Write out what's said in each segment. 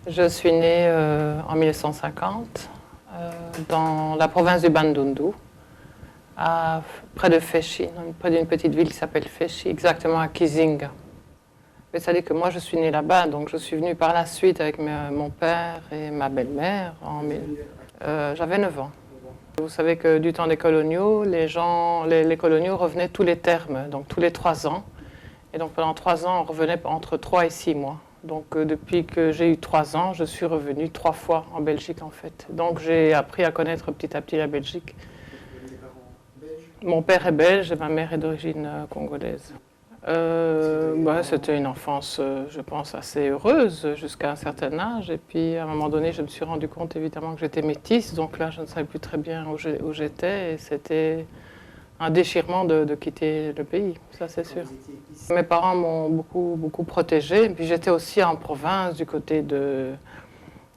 Je suis née en 1950 dans la province du Bandundu, près de Féchi, près d'une petite ville qui s'appelle Féchi, exactement à Kizinga. Mais ça dit que moi je suis née là-bas, donc je suis venue par la suite avec mon père et ma belle-mère. J'avais 9 ans. Vous savez que du temps des coloniaux, les coloniaux revenaient tous les termes, donc tous les 3 ans. Et donc pendant 3 ans, on revenait entre 3 et 6 mois. Donc depuis que j'ai eu 3 ans, je suis revenue 3 fois en Belgique en fait. Donc j'ai appris à connaître petit à petit la Belgique. Mon père est belge et ma mère est d'origine congolaise. C'était une enfance, je pense, assez heureuse jusqu'à un certain âge. Et puis, à un moment donné, je me suis rendu compte, évidemment, que j'étais métisse. Donc là, je ne savais plus très bien où j'étais. Et c'était un déchirement de quitter le pays, ça c'est sûr. Mes parents m'ont beaucoup protégée. Puis j'étais aussi en province, du côté de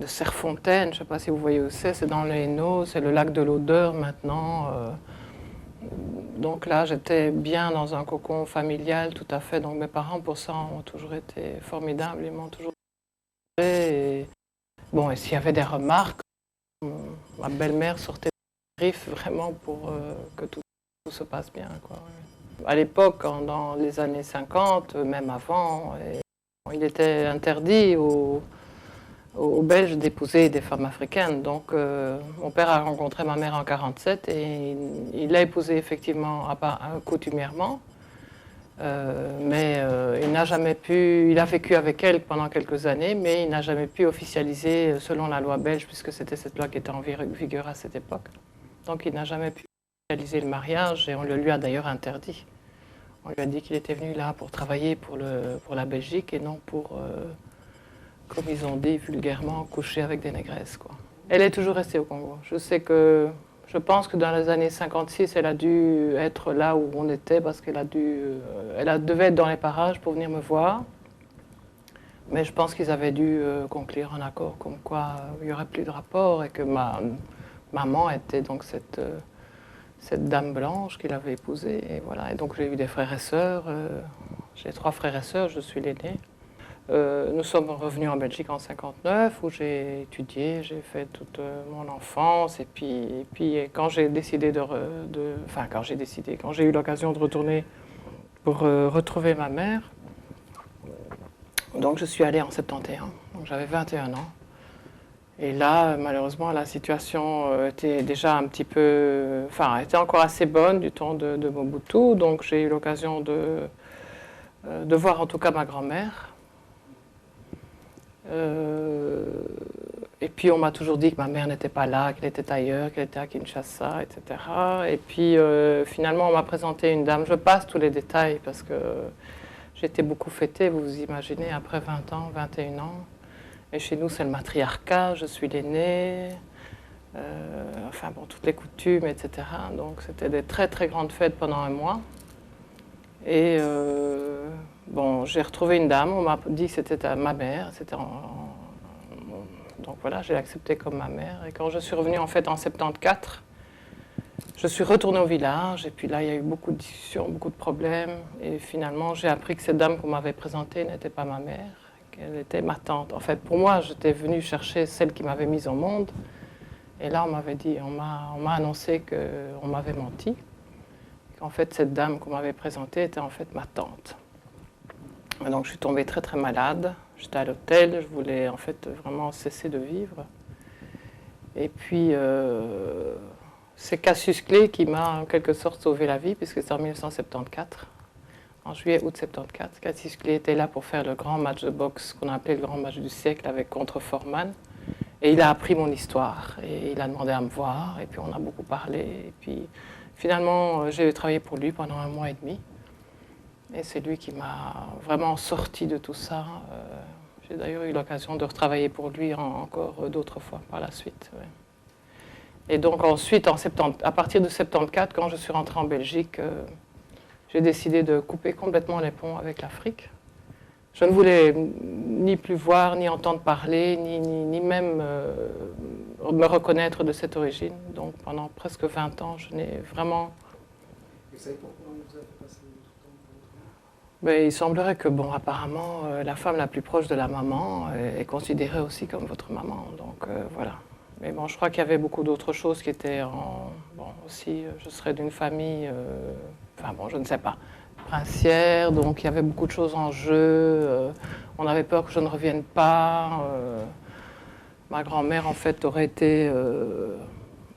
Serfontaine. Je ne sais pas si vous voyez où c'est dans le Hainaut. C'est le lac de l'Odeur maintenant. Donc là, j'étais bien dans un cocon familial, tout à fait. Donc mes parents, pour ça, ont toujours été formidables. Ils m'ont toujours et bon, et s'il y avait des remarques, ma belle-mère sortait des griffes vraiment pour que tout se passe bien, quoi. À l'époque, dans les années 50, même avant, il était interdit aux Belges d'épouser des femmes africaines. Donc, mon père a rencontré ma mère en 1947 et il l'a épousée effectivement coutumièrement. Il n'a jamais pu, il a vécu avec elle pendant quelques années, mais il n'a jamais pu officialiser selon la loi belge, puisque c'était cette loi qui était en vigueur à cette époque. Donc, il n'a jamais pu officialiser le mariage et on le lui a d'ailleurs interdit. On lui a dit qu'il était venu là pour travailler pour la Belgique et non pour comme ils ont dit vulgairement, coucher avec des négresses, quoi. Elle est toujours restée au Congo. Je pense que dans les années 56, elle a dû être là où on était parce qu'elle devait être dans les parages pour venir me voir. Mais je pense qu'ils avaient dû conclure un accord comme quoi il n'y aurait plus de rapport et que ma maman était donc cette dame blanche qu'il avait épousée. Et voilà. Et donc j'ai eu des frères et sœurs. J'ai 3 frères et sœurs, je suis l'aîné. Nous sommes revenus en Belgique en 1959 où j'ai étudié, j'ai fait toute mon enfance et puis quand j'ai décidé quand j'ai eu l'occasion de retourner pour retrouver ma mère, donc je suis allée en 71, donc j'avais 21 ans. Et là, malheureusement, la situation était déjà un petit peu, était encore assez bonne du temps de Mobutu, donc j'ai eu l'occasion de voir en tout cas ma grand-mère. Et puis on m'a toujours dit que ma mère n'était pas là, qu'elle était ailleurs, qu'elle était à Kinshasa, etc. Et puis finalement on m'a présenté une dame, je passe tous les détails parce que j'étais beaucoup fêtée, vous vous imaginez, après 20 ans, 21 ans. Et chez nous c'est le matriarcat, je suis l'aînée, toutes les coutumes, etc. Donc c'était des très très grandes fêtes pendant un mois. Et j'ai retrouvé une dame, on m'a dit que c'était ma mère, donc voilà, j'ai accepté comme ma mère. Et quand je suis revenue en fait en 74, je suis retournée au village, et puis là il y a eu beaucoup de discussions, beaucoup de problèmes, et finalement j'ai appris que cette dame qu'on m'avait présentée n'était pas ma mère, qu'elle était ma tante. En fait, pour moi, j'étais venue chercher celle qui m'avait mise au monde, et là on m'a annoncé qu'on m'avait menti. En fait, cette dame qu'on m'avait présentée était en fait ma tante. Et donc je suis tombée très très malade, j'étais à l'hôtel, je voulais en fait vraiment cesser de vivre. Et puis c'est Cassius Clay qui m'a en quelque sorte sauvé la vie, puisque c'est en 1974, en juillet-août 74. Cassius Clay était là pour faire le grand match de boxe qu'on a appelé le grand match du siècle contre Foreman. Et il a appris mon histoire, et il a demandé à me voir, et puis on a beaucoup parlé, et puis finalement, j'ai travaillé pour lui pendant 1 mois et demi. Et c'est lui qui m'a vraiment sorti de tout ça. J'ai d'ailleurs eu l'occasion de retravailler pour lui encore d'autres fois par la suite. Ouais. Et donc ensuite, à partir de 74, quand je suis rentrée en Belgique, j'ai décidé de couper complètement les ponts avec l'Afrique. Je ne voulais ni plus voir, ni entendre parler, ni même me reconnaître de cette origine. Donc pendant presque 20 ans, je n'ai vraiment... Vous savez pourquoi on vous a fait passer tout le temps pour votre Mais il semblerait que, bon, apparemment, la femme la plus proche de la maman est considérée aussi comme votre maman. Donc, voilà. Mais bon, je crois qu'il y avait beaucoup d'autres choses qui étaient en... Bon, aussi, je serais d'une famille... Enfin, bon, je ne sais pas. Princière, donc il y avait beaucoup de choses en jeu. On avait peur que je ne revienne pas. Ma grand-mère, en fait, aurait été...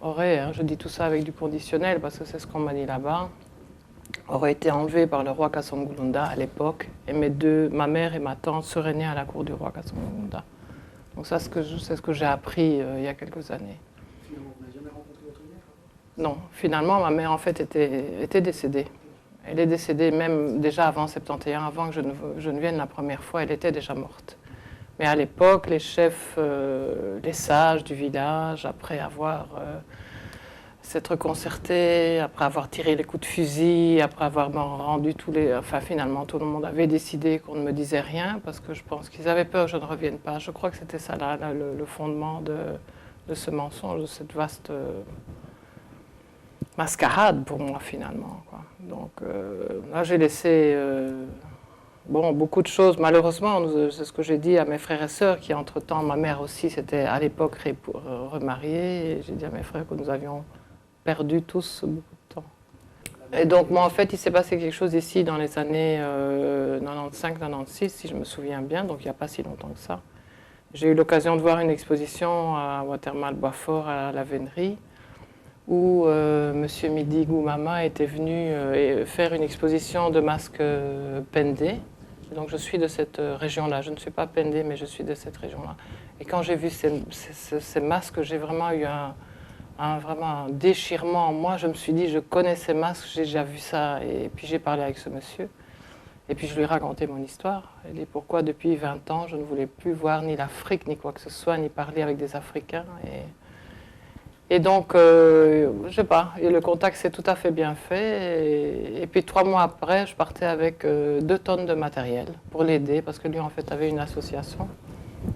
je dis tout ça avec du conditionnel, parce que c'est ce qu'on m'a dit là-bas, aurait été enlevée par le roi Kassongulunda à l'époque, et ma mère et ma tante seraient nées à la cour du roi Kassongulunda. Donc ça, c'est ce que j'ai appris il y a quelques années. Finalement, vous n'avez jamais rencontré votre mère? Non, finalement, ma mère, en fait, était décédée. Elle est décédée même déjà avant 71, avant que je ne vienne la première fois, elle était déjà morte. Mais à l'époque, les chefs, les sages du village, après avoir s'être concertés, après avoir tiré les coups de fusil, après avoir rendu Enfin, finalement, tout le monde avait décidé qu'on ne me disait rien, parce que je pense qu'ils avaient peur que je ne revienne pas. Je crois que c'était ça, là, le fondement de ce mensonge, de cette vaste mascarade pour moi, finalement, quoi. Donc là, j'ai laissé... Bon, beaucoup de choses, malheureusement, c'est ce que j'ai dit à mes frères et sœurs, qui entre-temps, ma mère aussi s'était à l'époque remariée, et j'ai dit à mes frères que nous avions perdu tous beaucoup de temps. Et donc, moi, en fait, il s'est passé quelque chose ici dans les années 95-96, si je me souviens bien, donc il n'y a pas si longtemps que ça. J'ai eu l'occasion de voir une exposition à Watermal-Boisfort, à la Vénerie, où M. Midi Goumama était venu faire une exposition de masques Pendé. Donc je suis de cette région-là. Je ne suis pas Pendé, mais je suis de cette région-là. Et quand j'ai vu ces masques, j'ai vraiment eu vraiment un déchirement en moi. Je me suis dit, je connais ces masques, j'ai déjà vu ça. Et puis j'ai parlé avec ce monsieur. Et puis je lui ai raconté mon histoire. Il dit pourquoi depuis 20 ans, je ne voulais plus voir ni l'Afrique, ni quoi que ce soit, ni parler avec des Africains. Et donc, je ne sais pas, et le contact s'est tout à fait bien fait. Et puis 3 mois après, je partais avec 2 tonnes de matériel pour l'aider, parce que lui, en fait, avait une association.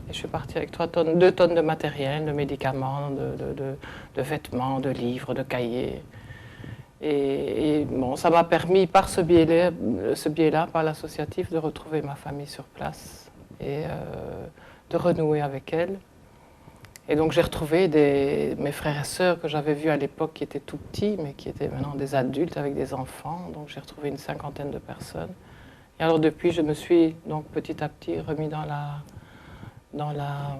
Et je suis partie avec 2 tonnes de matériel, de médicaments, de vêtements, de livres, de cahiers. Et bon, ça m'a permis, par ce biais-là, par l'associatif, de retrouver ma famille sur place et de renouer avec elle. Et donc j'ai retrouvé mes frères et sœurs que j'avais vus à l'époque qui étaient tout petits, mais qui étaient maintenant des adultes avec des enfants. Donc j'ai retrouvé une 50aine de personnes. Et alors depuis, je me suis donc petit à petit remis dans la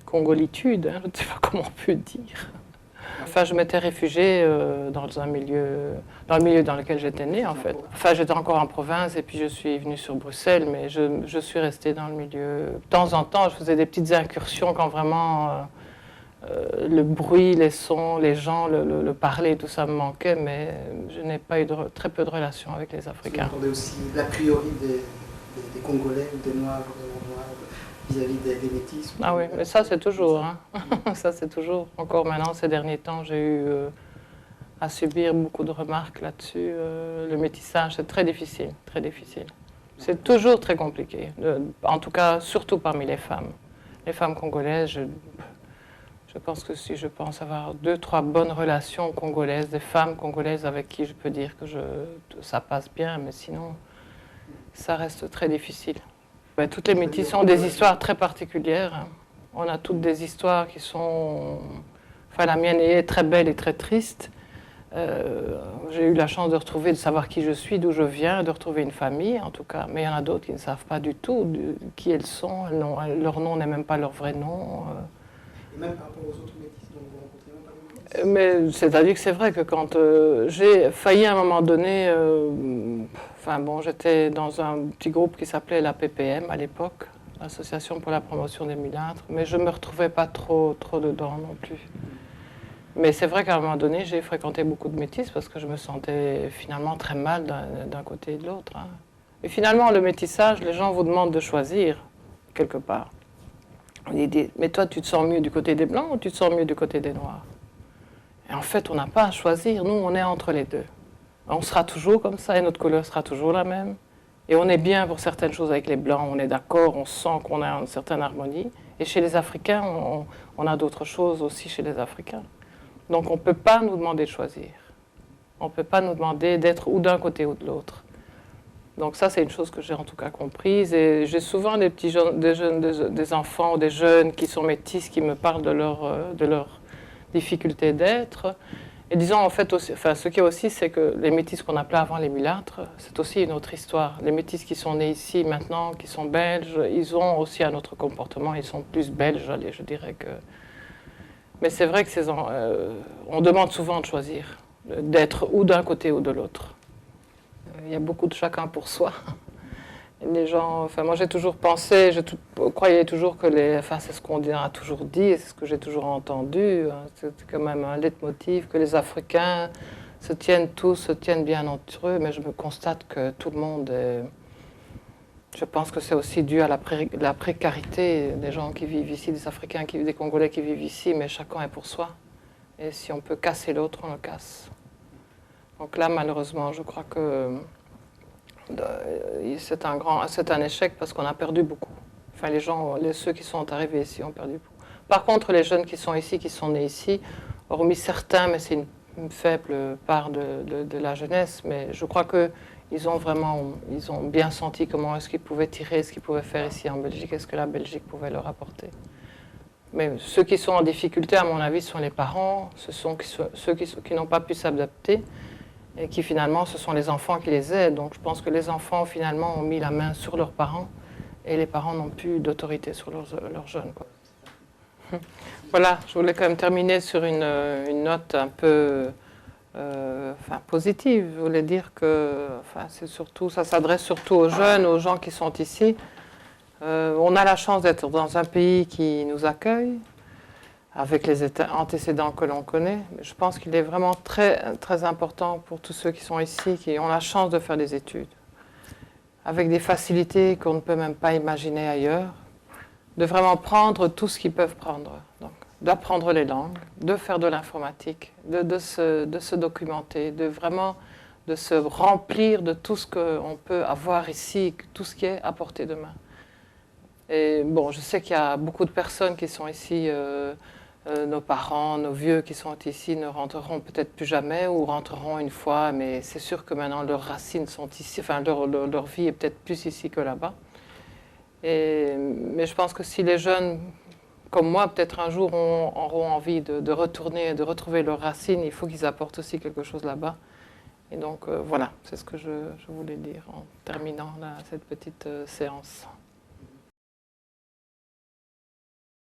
congolitude, je ne sais pas comment on peut dire. Enfin, je m'étais réfugiée dans le milieu dans lequel j'étais née, en fait. Enfin, j'étais encore en province et puis je suis venue sur Bruxelles, mais je suis restée dans le milieu. De temps en temps, je faisais des petites incursions quand vraiment le bruit, les sons, les gens, le parler, tout ça me manquait, mais je n'ai pas eu très peu de relations avec les Africains. Vous entendez aussi l'a priori des Congolais ou des Noirs vis-à-vis des métis? Ah oui, mais ça c'est toujours, hein. Ça c'est toujours. Encore maintenant, ces derniers temps, j'ai eu à subir beaucoup de remarques là-dessus. Le métissage, c'est très difficile, très difficile. C'est toujours très compliqué, en tout cas, surtout parmi les femmes. Les femmes congolaises, je pense que si je pense avoir 2-3 bonnes relations congolaises, des femmes congolaises avec qui je peux dire que ça passe bien, mais sinon, ça reste très difficile. Ben, toutes les métisses ont des histoires très particulières. On a toutes des histoires qui sont... Enfin, la mienne est très belle et très triste. J'ai eu la chance de savoir qui je suis, d'où je viens, de retrouver une famille, en tout cas. Mais il y en a d'autres qui ne savent pas du tout qui elles sont. Leur nom n'est même pas leur vrai nom. Et même par rapport aux autres métis dont vous rencontrez, même pas les métis? Mais c'est-à-dire que c'est vrai que quand j'ai failli à un moment donné... Enfin bon, j'étais dans un petit groupe qui s'appelait la PPM à l'époque, l'Association pour la promotion des mulâtres, mais je ne me retrouvais pas trop dedans non plus. Mais c'est vrai qu'à un moment donné, j'ai fréquenté beaucoup de métis parce que je me sentais finalement très mal d'un côté et de l'autre. Hein. Et finalement, le métissage, les gens vous demandent de choisir, quelque part. Ils disent, mais toi, tu te sens mieux du côté des Blancs ou tu te sens mieux du côté des Noirs? Et en fait, on n'a pas à choisir, nous, on est entre les deux. On sera toujours comme ça et notre couleur sera toujours la même. Et on est bien pour certaines choses avec les Blancs, on est d'accord, on sent qu'on a une certaine harmonie. Et chez les Africains, on a d'autres choses aussi chez les Africains. Donc on ne peut pas nous demander de choisir. On ne peut pas nous demander d'être ou d'un côté ou de l'autre. Donc ça, c'est une chose que j'ai en tout cas comprise. Et j'ai souvent des enfants ou des jeunes qui sont métis qui me parlent de leur difficulté d'être. Et disons, en fait, aussi, enfin, ce qu'il y a aussi, c'est que les métis qu'on appelait avant les mulâtres, c'est aussi une autre histoire. Les métis qui sont nés ici maintenant, qui sont belges, ils ont aussi un autre comportement. Ils sont plus belges, allez, je dirais que... Mais c'est vrai que on demande souvent de choisir, d'être ou d'un côté ou de l'autre. Il y a beaucoup de chacun pour soi. Les gens, enfin, moi j'ai toujours pensé, croyais toujours que enfin, c'est ce qu'on a toujours dit, et c'est ce que j'ai toujours entendu, hein, c'est quand même un leitmotiv, que les Africains se tiennent bien entre eux, mais je me constate que tout le monde je pense que c'est aussi dû à la précarité des gens qui vivent ici, des Africains, des Congolais qui vivent ici, mais chacun est pour soi. Et si on peut casser l'autre, on le casse. Donc là, malheureusement, je crois que c'est un échec parce qu'on a perdu beaucoup. Enfin, ceux qui sont arrivés ici ont perdu beaucoup. Par contre, les jeunes qui sont ici, qui sont nés ici, hormis certains, mais c'est une faible part de la jeunesse, mais je crois qu'ils ont bien senti comment est-ce qu'ils pouvaient tirer, ce qu'ils pouvaient faire ici en Belgique, est-ce que la Belgique pouvait leur apporter. Mais ceux qui sont en difficulté, à mon avis, sont les parents, ce sont ceux qui n'ont pas pu s'adapter, et qui finalement, ce sont les enfants qui les aident. Donc je pense que les enfants, finalement, ont mis la main sur leurs parents, et les parents n'ont plus d'autorité sur leurs jeunes, quoi. Voilà, je voulais quand même terminer sur une note un peu positive. Je voulais dire que ça s'adresse surtout aux jeunes, aux gens qui sont ici. On a la chance d'être dans un pays qui nous accueille, avec les antécédents que l'on connaît. Mais je pense qu'il est vraiment très, très important pour tous ceux qui sont ici, qui ont la chance de faire des études, avec des facilités qu'on ne peut même pas imaginer ailleurs, de vraiment prendre tout ce qu'ils peuvent prendre. Donc, d'apprendre les langues, de faire de l'informatique, de se documenter, de se remplir de tout ce qu'on peut avoir ici, tout ce qui est à portée de main. Et bon, je sais qu'il y a beaucoup de personnes qui sont ici, nos parents, nos vieux qui sont ici ne rentreront peut-être plus jamais ou rentreront une fois, mais c'est sûr que maintenant leurs racines sont ici, enfin leur vie est peut-être plus ici que là-bas. Mais je pense que si les jeunes, comme moi, peut-être un jour auront envie de retourner et de retrouver leurs racines, il faut qu'ils apportent aussi quelque chose là-bas. Et donc voilà, c'est ce que je voulais dire en terminant cette petite séance.